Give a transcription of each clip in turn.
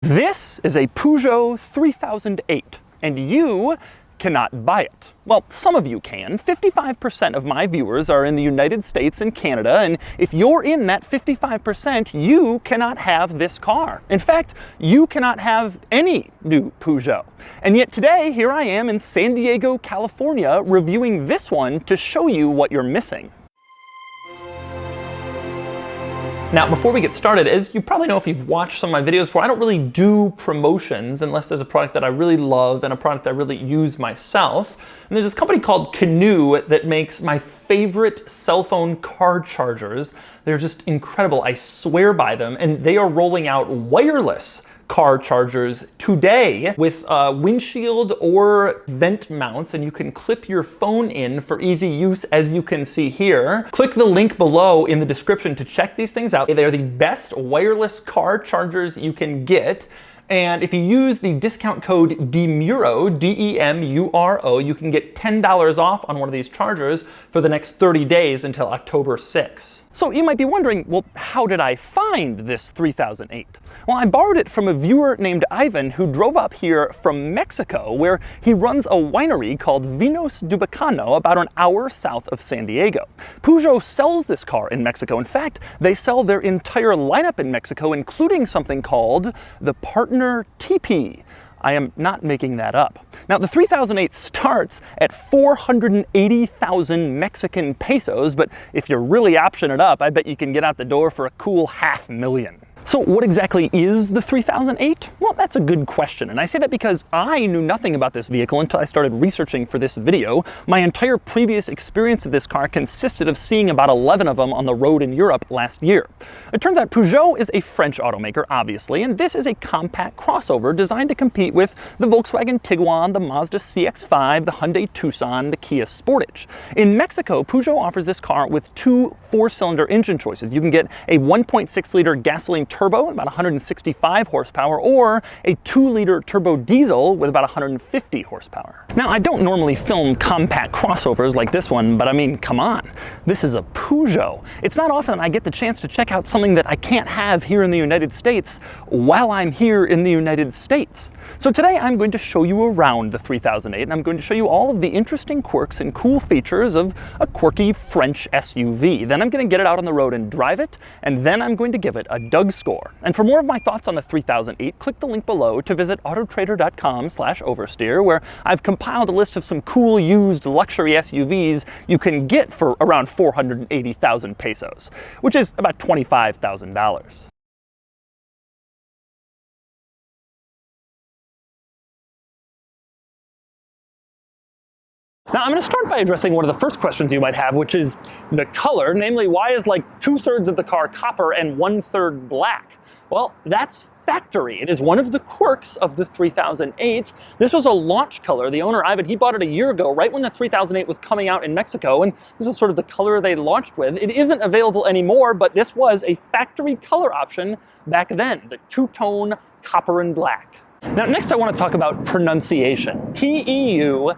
This is a Peugeot 3008, and you cannot buy it. Well, some of you can. 55% of my viewers are in the United States and Canada, and if you're in that 55%, you cannot have this car. In fact, you cannot have any new Peugeot. And yet today, here I am in San Diego, California, reviewing this one to show you what you're missing. Now, before we get started, as you probably know if you've watched some of my videos before, I don't really do promotions unless there's a product that I really love and a product I really use myself. And there's this company called Qenu that makes my favorite cell phone car chargers. They're just incredible. I swear by them. And they are rolling out wireless car chargers today with windshield or vent mounts, and you can clip your phone in for easy use, as you can see here. Click the link below in the description to check these things out. They are the best wireless car chargers you can get. And if you use the discount code DeMuro, D-E-M-U-R-O, you can get $10 off on one of these chargers for the next 30 days until October 6th. So you might be wondering, well, how did I find this 3008? Well, I borrowed it from a viewer named Ivan who drove up here from Mexico, where he runs a winery called VINOS DUBACANO, about an hour south of San Diego. Peugeot sells this car in Mexico. In fact, they sell their entire lineup in Mexico, including something called the Partner TP. I am not making that up. Now, the 3008 starts at 480,000 Mexican pesos, but if you really option it up, I bet you can get out the door for a cool $500,000. So what exactly is the 3008? Well, that's a good question, and I say that because I knew nothing about this vehicle until I started researching for this video. My entire previous experience of this car consisted of seeing about 11 of them on the road in Europe last year. It turns out Peugeot is a French automaker, obviously, and this is a compact crossover designed to compete with the Volkswagen Tiguan, the Mazda CX-5, the Hyundai Tucson, the Kia Sportage. In Mexico, Peugeot offers this car with two 4-cylinder engine choices. You can get a 1.6-liter gasoline turbo, about 165 horsepower, or a 2-liter turbo diesel with about 150 horsepower. Now, I don't normally film compact crossovers like this one, but I mean, come on. This is a Peugeot. It's not often I get the chance to check out something that I can't have here in the United States while I'm here in the United States. So today I'm going to show you around the 3008, and I'm going to show you all of the interesting quirks and cool features of a quirky French SUV. Then I'm going to get it out on the road and drive it, and then I'm going to give it a Doug score. And for more of my thoughts on the 3008, click the link below to visit autotrader.com/oversteer, where I've compiled a list of some cool used luxury SUVs you can get for around 480,000 pesos, which is about $25,000. Now, I'm going to start by addressing one of the first questions you might have, which is the color, namely, why is like 2/3 of the car copper and 1/3 black? Well, that's factory. It is one of the quirks of the 3008. This was a launch color. The owner, Ivan, he bought it a year ago, right when the 3008 was coming out in Mexico, and this was sort of the color they launched with. It isn't available anymore, but this was a factory color option back then, the two-tone copper and black. Now, next I want to talk about pronunciation. P-E-U-G-E-O-T.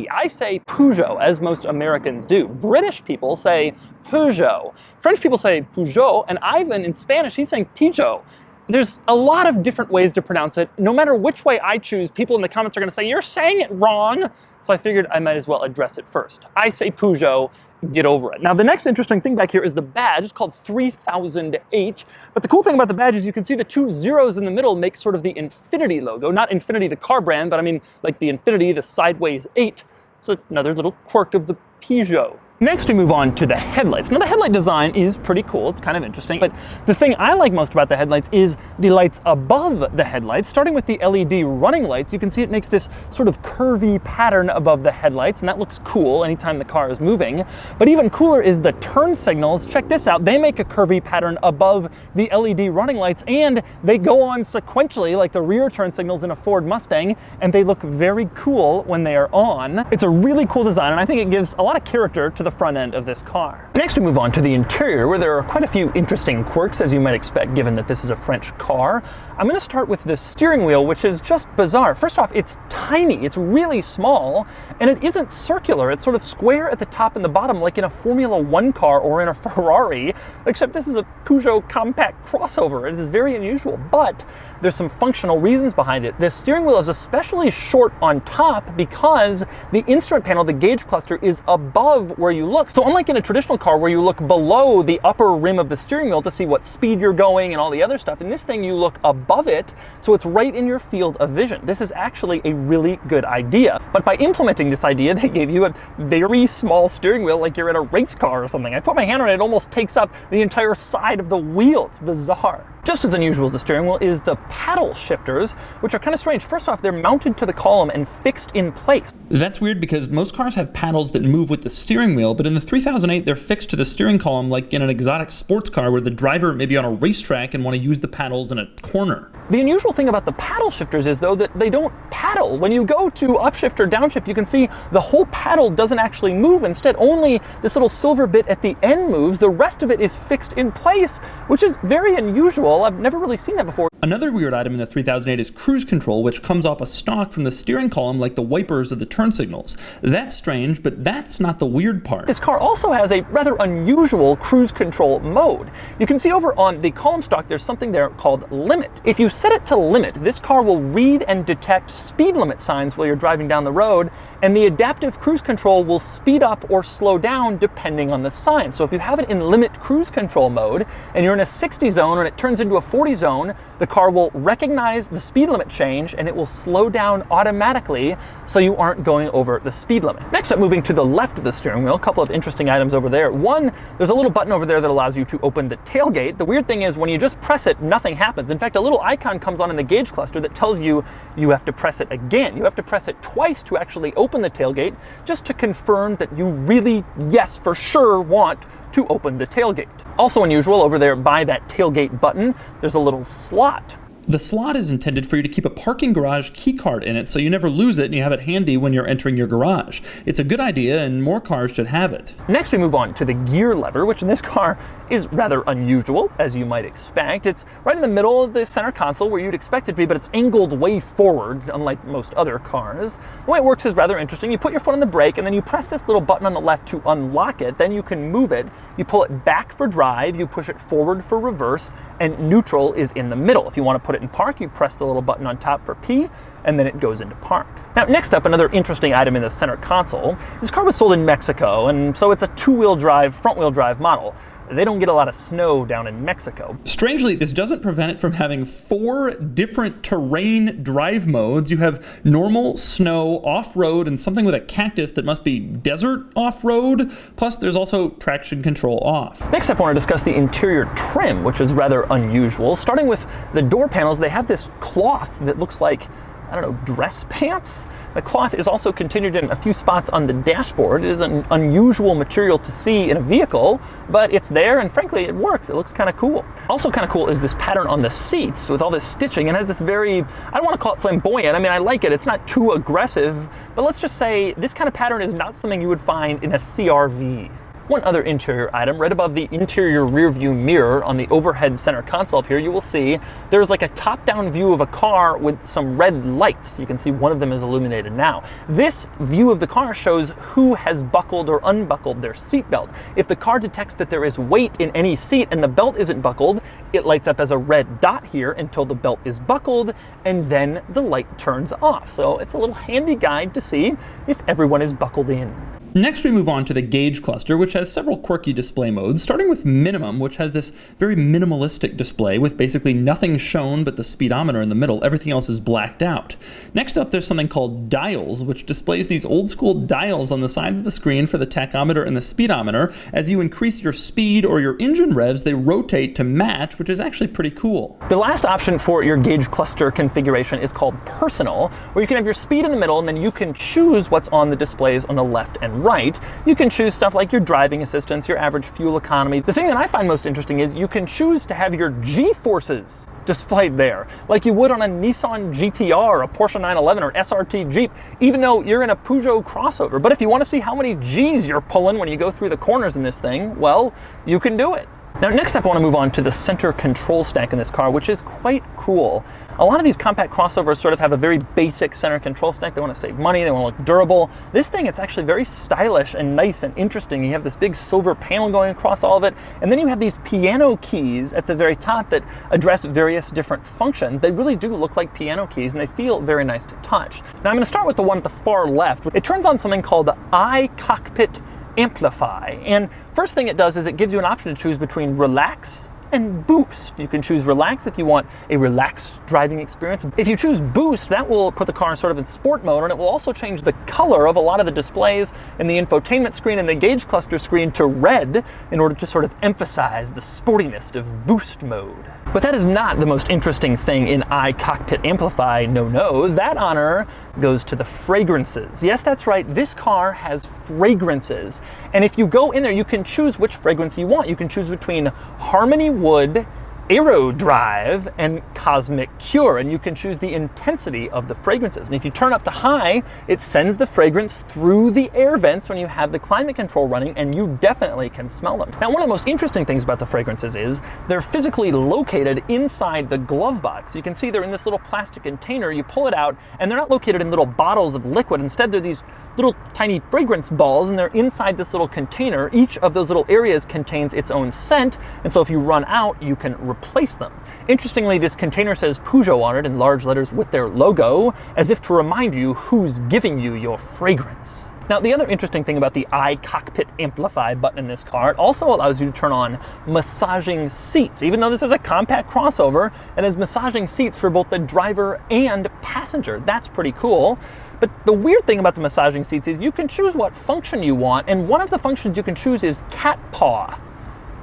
I say Peugeot, as most Americans do. British people say Peugeot. French people say Peugeot, and Ivan in Spanish, he's saying Peugeot. There's a lot of different ways to pronounce it. No matter which way I choose, people in the comments are going to say, you're saying it wrong. So I figured I might as well address it first. I say Peugeot. Get over it. Now, the next interesting thing back here is the badge. It's called 3008. But the cool thing about the badge is you can see the two zeros in the middle make sort of the Infinity logo. Not Infinity, the car brand, but I mean like the Infinity, the sideways 8. It's another little quirk of the Peugeot. Next, we move on to the headlights. Now, the headlight design is pretty cool. It's kind of interesting. But the thing I like most about the headlights is the lights above the headlights. Starting with the LED running lights, you can see it makes this sort of curvy pattern above the headlights, and that looks cool anytime the car is moving. But even cooler is the turn signals. Check this out. They make a curvy pattern above the LED running lights, and they go on sequentially like the rear turn signals in a Ford Mustang, and they look very cool when they are on. It's a really cool design, and I think it gives a lot of character to the front end of this car. Next we move on to the interior, where there are quite a few interesting quirks, as you might expect, given that this is a French car. I'm going to start with the steering wheel, which is just bizarre. First off, it's tiny, it's really small, and it isn't circular. It's sort of square at the top and the bottom, like in a Formula One car or in a Ferrari, except this is a Peugeot compact crossover. It is very unusual, but there's some functional reasons behind it. The steering wheel is especially short on top because the instrument panel, the gauge cluster, is above where you look. So unlike in a traditional car where you look below the upper rim of the steering wheel to see what speed you're going and all the other stuff, in this thing you look above it, so it's right in your field of vision. This is actually a really good idea. But by implementing this idea, they gave you a very small steering wheel like you're in a race car or something. I put my hand on it, it almost takes up the entire side of the wheel. It's bizarre. Just as unusual as the steering wheel is the paddle shifters, which are kind of strange. First off, they're mounted to the column and fixed in place. That's weird because most cars have paddles that move with the steering wheel, but in the 3008 they're fixed to the steering column like in an exotic sports car where the driver may be on a racetrack and want to use the paddles in a corner. The unusual thing about the paddle shifters is, though, that they don't paddle. When you go to upshift or downshift, you can see the whole paddle doesn't actually move. Instead, only this little silver bit at the end moves. The rest of it is fixed in place, which is very unusual. I've never really seen that before. Another weird item in the 3008 is cruise control, which comes off a stock from the steering column like the wipers of the turn signals. That's strange, but that's not the weird part. This car also has a rather unusual cruise control mode. You can see over on the column stock there's something there called limit. If you set it to limit, this car will read and detect speed limit signs while you're driving down the road, and the adaptive cruise control will speed up or slow down depending on the sign. So if you have it in limit cruise control mode and you're in a 60 zone and it turns into a 40 zone, the car will recognize the speed limit change and it will slow down automatically so you aren't going over the speed limit. Next up, moving to the left of the steering wheel, a couple of interesting items over there. One, there's a little button over there that allows you to open the tailgate. The weird thing is when you just press it, nothing happens. In fact, a little icon comes on in the gauge cluster that tells you you have to press it again. You have to press it twice to actually open the tailgate, just to confirm that you really, yes, for sure want to open the tailgate. Also unusual, over there by that tailgate button, there's a little slot. The slot is intended for you to keep a parking garage key card in it so you never lose it and you have it handy when you're entering your garage. It's a good idea and more cars should have it. Next we move on to the gear lever, which in this car is rather unusual, as you might expect. It's right in the middle of the center console where you'd expect it to be, but it's angled way forward, unlike most other cars. The way it works is rather interesting. You put your foot on the brake and then you press this little button on the left to unlock it. Then you can move it. You pull it back for drive, you push it forward for reverse, and neutral is in the middle. If you want to put it in park, you press the little button on top for P, and then it goes into park. Now, next up, another interesting item in the center console. This car was sold in Mexico, and so it's a two-wheel drive, front-wheel drive model. They don't get a lot of snow down in Mexico. Strangely, this doesn't prevent it from having 4 different terrain drive modes. You have normal, snow, off-road, and something with a cactus that must be desert off-road. Plus, there's also traction control off. Next up, I want to discuss the interior trim, which is rather unusual. Starting with the door panels, they have this cloth that looks like, I don't know, dress pants? The cloth is also continued in a few spots on the dashboard. It is an unusual material to see in a vehicle, but it's there and frankly it works. It looks kind of cool. Also kind of cool is this pattern on the seats with all this stitching. It has this very, I don't want to call it flamboyant. I mean, I like it. It's not too aggressive, but let's just say this kind of pattern is not something you would find in a CR-V. One other interior item, right above the interior rear view mirror on the overhead center console up here, you will see there's like a top-down view of a car with some red lights. You can see one of them is illuminated now. This view of the car shows who has buckled or unbuckled their seatbelt. If the car detects that there is weight in any seat and the belt isn't buckled, it lights up as a red dot here until the belt is buckled, and then the light turns off. So it's a little handy guide to see if everyone is buckled in. Next we move on to the gauge cluster, which has several quirky display modes, starting with minimum, which has this very minimalistic display with basically nothing shown but the speedometer in the middle. Everything else is blacked out. Next up, there's something called dials, which displays these old school dials on the sides of the screen for the tachometer and the speedometer. As you increase your speed or your engine revs, they rotate to match, which is actually pretty cool. The last option for your gauge cluster configuration is called personal, where you can have your speed in the middle and then you can choose what's on the displays on the left and right, you can choose stuff like your driving assistance, your average fuel economy. The thing that I find most interesting is you can choose to have your G-forces displayed there, like you would on a Nissan GTR, a Porsche 911, or SRT Jeep, even though you're in a Peugeot crossover. But if you want to see how many G's you're pulling when you go through the corners in this thing, well, you can do it. Now, next up, I want to move on to the center control stack in this car, which is quite cool. A lot of these compact crossovers sort of have a very basic center control stack. They want to save money, they want to look durable. This thing, it's actually very stylish and nice and interesting. You have this big silver panel going across all of it, and then you have these piano keys at the very top that address various different functions. They really do look like piano keys, and they feel very nice to touch. Now, I'm going to start with the one at the far left. It turns on something called the Cockpit Amplify, and first thing it does is it gives you an option to choose between relax and boost. You can choose relax if you want a relaxed driving experience. If you choose boost, that will put the car sort of in sport mode, and it will also change the color of a lot of the displays in the infotainment screen and the gauge cluster screen to red in order to sort of emphasize the sportiness of boost mode. But that is not the most interesting thing in Cockpit Amplify. No, that honor goes to the fragrances. Yes, that's right, this car has fragrances. And if you go in there, you can choose which fragrance you want. You can choose between Harmony Wood, Aero Drive, and Cosmic Cure, and you can choose the intensity of the fragrances. And if you turn up to high, it sends the fragrance through the air vents when you have the climate control running, and you definitely can smell them. Now, one of the most interesting things about the fragrances is they're physically located inside the glove box. You can see they're in this little plastic container. You pull it out, and they're not located in little bottles of liquid. Instead, they're these little tiny fragrance balls, and they're inside this little container. Each of those little areas contains its own scent, and so if you run out, you can replace them. Interestingly, this container says Peugeot on it in large letters with their logo, as if to remind you who's giving you your fragrance. Now, the other interesting thing about the Cockpit Amplify button in this car, it also allows you to turn on massaging seats. Even though this is a compact crossover, it has massaging seats for both the driver and passenger. That's pretty cool. But the weird thing about the massaging seats is you can choose what function you want, and one of the functions you can choose is cat paw.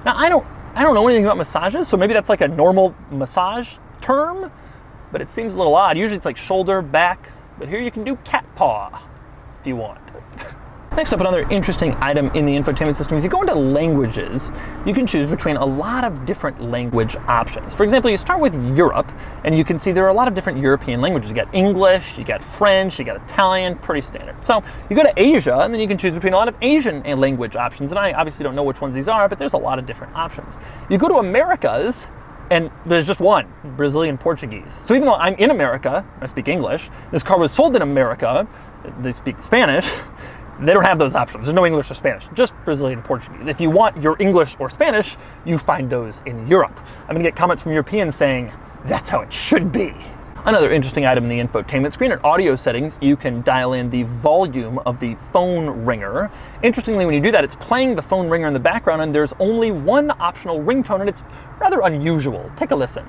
Now, I don't know anything about massages, so maybe that's like a normal massage term, but it seems a little odd. Usually it's like shoulder, back, but here you can do cat paw if you want. Next up, another interesting item in the infotainment system. If you go into languages, you can choose between a lot of different language options. For example, you start with Europe, and you can see there are a lot of different European languages. You got English, you got French, you got Italian, pretty standard. So you go to Asia, and then you can choose between a lot of Asian language options, and I obviously don't know which ones these are, but there's a lot of different options. You go to Americas, and there's just one, Brazilian Portuguese. So even though I'm in America, I speak English, this car was sold in America, they speak Spanish, they don't have those options. There's no English or Spanish, just Brazilian Portuguese. If you want your English or Spanish, you find those in Europe. I'm gonna get comments from Europeans saying, that's how it should be. Another interesting item in the infotainment screen, in audio settings, you can dial in the volume of the phone ringer. Interestingly, when you do that, it's playing the phone ringer in the background, and there's only one optional ringtone, and it's rather unusual. Take a listen.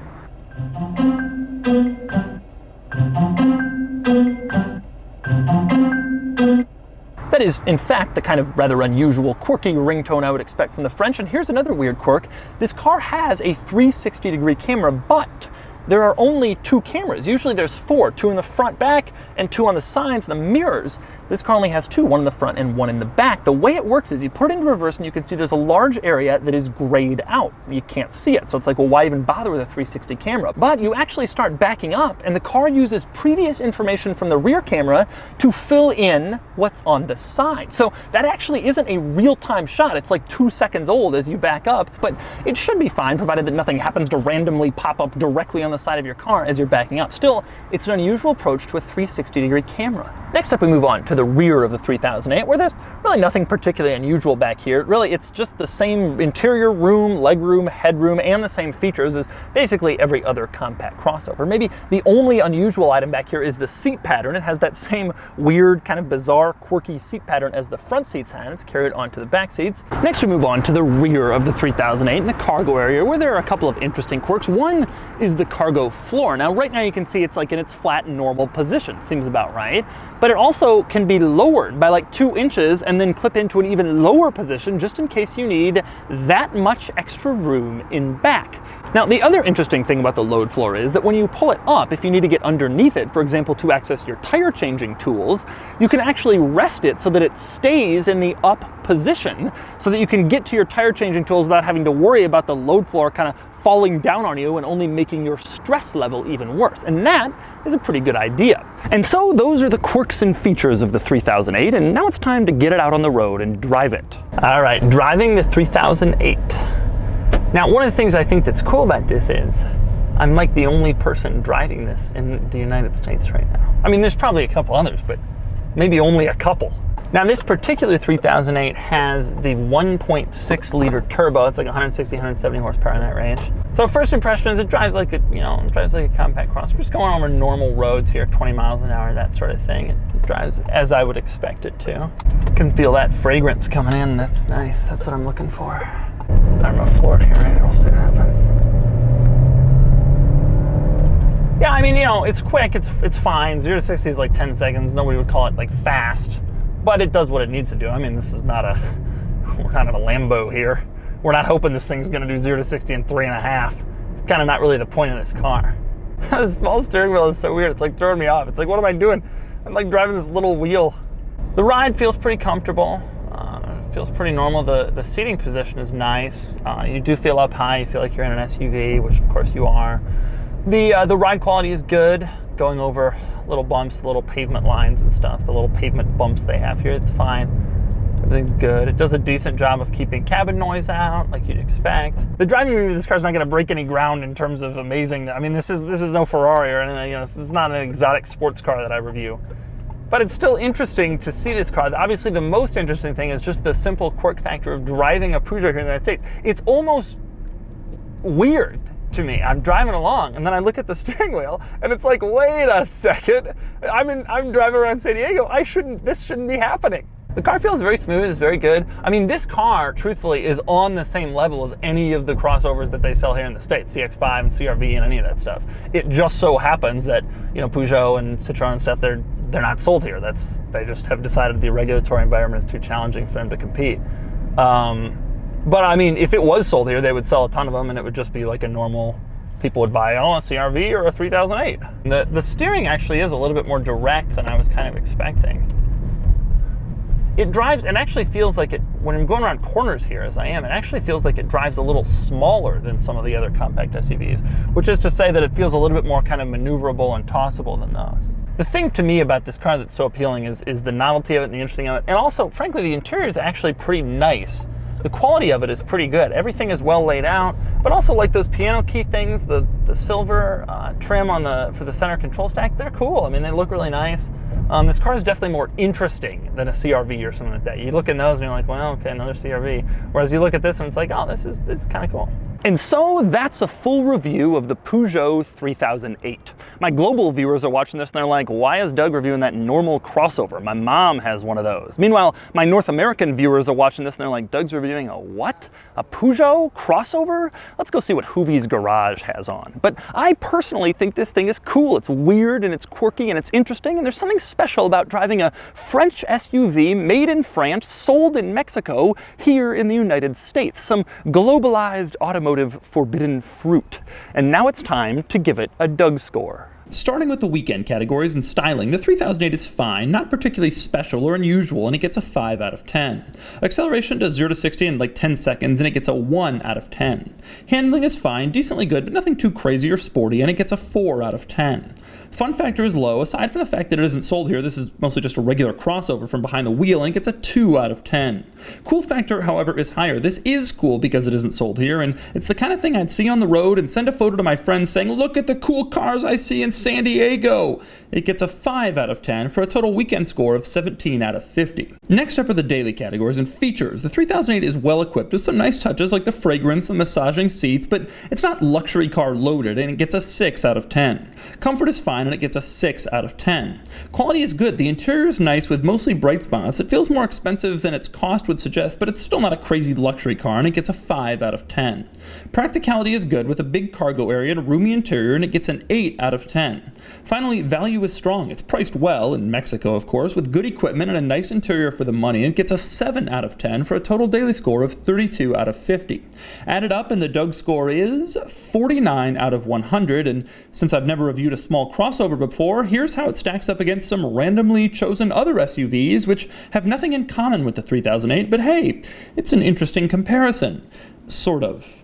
That is, in fact, the kind of rather unusual, quirky ringtone I would expect from the French. And here's another weird quirk. This car has a 360-degree camera, but there are only 2 cameras. Usually there's 4, 2 in the front, back, and 2 on the sides, and the mirrors. This car only has 2, one in the front and one in the back. The way it works is you put it into reverse, and you can see there's a large area that is grayed out. You can't see it, so it's like, well, why even bother with a 360 camera? But you actually start backing up, and the car uses previous information from the rear camera to fill in what's on the side. So that actually isn't a real-time shot. It's like 2 seconds old as you back up, but it should be fine, provided that nothing happens to randomly pop up directly on the side of your car as you're backing up. Still, it's an unusual approach to a 360-degree camera. Next up, we move on to the rear of the 3008, where there's really nothing particularly unusual back here. Really, it's just the same interior room, legroom, headroom, and the same features as basically every other compact crossover. Maybe the only unusual item back here is the seat pattern. It has that same weird, kind of bizarre, quirky seat pattern as the front seats had. It's carried onto the back seats. Next, we move on to the rear of the 3008 in the cargo area, where there are a couple of interesting quirks. One is the cargo floor. Now, right now you can see it's like in its flat, normal position. Seems about right. But it also can can be lowered by like 2 inches and then clip into an even lower position just in case you need that much extra room in back. Now, the other interesting thing about the load floor is that when you pull it up, if you need to get underneath it, for example, to access your tire changing tools, you can actually rest it so that it stays in the up position so that you can get to your tire changing tools without having to worry about the load floor kind of falling down on you and only making your stress level even worse. And that is a pretty good idea. And so those are the quirks and features of the 3008, and now it's time to get it out on the road and drive it. All right, driving the 3008. Now, one of the things I think that's cool about this is I'm like the only person driving this in the United States right now. I mean, there's probably a couple others, but maybe only a couple. Now, this particular 3008 has the 1.6 liter turbo. It's like 160, 170 horsepower in that range. So first impression is it drives like a, it drives like a compact crossover. Just going over normal roads here, 20 miles an hour, that sort of thing. It drives as I would expect it to. Can feel that fragrance coming in. That's nice. That's what I'm looking for. I'm gonna floor it here, right? We'll see what happens. Yeah, I mean, it's quick. It's fine. 0 to 60 is like 10 seconds. Nobody would call it like fast. But it does what it needs to do. I mean, this is not we're not in a Lambo here. We're not hoping this thing's gonna do 0 to 60 in 3.5. It's kind of not really the point of this car. The small steering wheel is so weird. It's like throwing me off. It's like, what am I doing? I'm like driving this little wheel. The ride feels pretty comfortable. Feels pretty normal. The seating position is nice. You do feel up high. You feel like you're in an SUV, which of course you are. The ride quality is good. Going over little bumps, little pavement lines and stuff, the little pavement bumps they have here, it's fine. Everything's good. It does a decent job of keeping cabin noise out, like you'd expect. The driving review of this car is not going to break any ground in terms of amazing. I mean, this is no Ferrari or anything. This is not an exotic sports car that I review. But it's still interesting to see this car. Obviously, the most interesting thing is just the simple quirk factor of driving a Peugeot here in the United States. It's almost weird to me. I'm driving along, and then I look at the steering wheel, and it's like, wait a second. I'm driving around San Diego. This shouldn't be happening. The car feels very smooth. It's very good. I mean, this car, truthfully, is on the same level as any of the crossovers that they sell here in the States, CX-5 and CR-V and any of that stuff. It just so happens that, Peugeot and Citroën and stuff, they're not sold here. They just have decided the regulatory environment is too challenging for them to compete. But I mean, if it was sold here, they would sell a ton of them, and it would just be like a normal, people would buy, a CR-V or a 3008. The steering actually is a little bit more direct than I was kind of expecting. It drives, and actually feels like it, when I'm going around corners here as I am, it actually feels like it drives a little smaller than some of the other compact SUVs, which is to say that it feels a little bit more kind of maneuverable and tossable than those. The thing to me about this car that's so appealing is the novelty of it and the interesting of it, and also, frankly, the interior is actually pretty nice. The quality of it is pretty good. Everything is well laid out, but also like those piano key things, the silver trim for the center control stack, they're cool. I mean, they look really nice. This car is definitely more interesting than a CR-V or something like that. You look at those and you're like, well, okay, another CR-V. Whereas you look at this and it's like, oh, this is kind of cool. And so that's a full review of the Peugeot 3008. My global viewers are watching this and they're like, why is Doug reviewing that normal crossover? My mom has one of those. Meanwhile, my North American viewers are watching this and they're like, Doug's reviewing a what? A Peugeot crossover? Let's go see what Hoovie's Garage has on. But I personally think this thing is cool. It's weird and it's quirky and it's interesting, and there's something special about driving a French SUV made in France, sold in Mexico, here in the United States. Some globalized automotive forbidden fruit. And now it's time to give it a Doug score. Starting with the weekend categories and styling, the 3008 is fine, not particularly special or unusual, and it gets a 5 out of 10. Acceleration does 0 to 60 in like 10 seconds, and it gets a 1 out of 10. Handling is fine, decently good, but nothing too crazy or sporty, and it gets a 4 out of 10. Fun factor is low. Aside from the fact that it isn't sold here, this is mostly just a regular crossover from behind the wheel, and it gets a 2 out of 10. Cool factor, however, is higher. This is cool because it isn't sold here, and it's the kind of thing I'd see on the road and send a photo to my friends saying, look at the cool cars I see in San Diego. It gets a 5 out of 10 for a total weekend score of 17 out of 50. Next up are the daily categories and features. The 3008 is well equipped with some nice touches like the fragrance and massaging seats, but it's not luxury car loaded, and it gets a 6 out of 10. Comfort is fine, and it gets a 6 out of 10. Quality is good. The interior is nice with mostly bright spots. It feels more expensive than its cost would suggest, but it's still not a crazy luxury car, and it gets a 5 out of 10. Practicality is good with a big cargo area and a roomy interior, and it gets an 8 out of 10. Finally, value was strong. It's priced well, in Mexico of course, with good equipment and a nice interior for the money, and it gets a 7 out of 10 for a total daily score of 32 out of 50. Added up, and the Doug score is 49 out of 100, and since I've never reviewed a small crossover before, here's how it stacks up against some randomly chosen other SUVs, which have nothing in common with the 3008, but hey, it's an interesting comparison. Sort of.